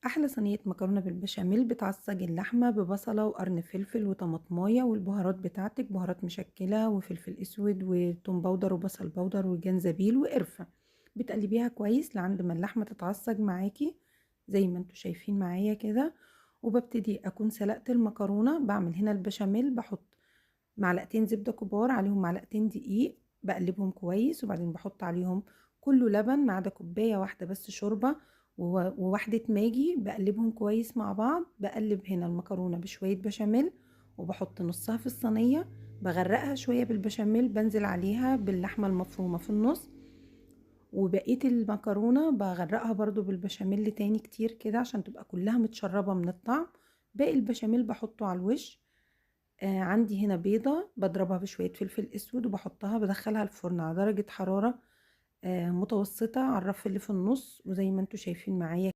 احلى صينيه مكرونه بالبشاميل. بتعصج اللحمه ببصله وقرن فلفل وطماطمايه والبهارات بتاعتك، بهارات مشكله وفلفل اسود وتوم باودر وبصل باودر وجنزبيل وقرفه. بتقلبيها كويس لعند ما اللحمه تتعصج معاكي زي ما انتوا شايفين معايا كده. وببتدي اكون سلقت المكرونه، بعمل هنا البشاميل، بحط معلقتين زبده كبار عليهم معلقتين دقيق، بقلبهم كويس وبعدين بحط عليهم كله لبن ما عدا كوبايه واحده بس شوربه وواحدة ماجي، بقلبهم كويس مع بعض. بقلب هنا المكرونة بشوية بشاميل وبحط نصها في الصينية، بغرقها شوية بالبشاميل، بنزل عليها باللحمة المفرومة في النص، وبقية المكرونة بغرقها برضو بالبشاميل تاني كتير كده عشان تبقى كلها متشربة من الطعم. باقي البشاميل بحطه على الوش. عندي هنا بيضة بضربها بشوية فلفل اسود وبحطها بدخلها الفرن على درجة حرارة متوسطة على الرف اللي في النص، وزي ما انتوا شايفين معايا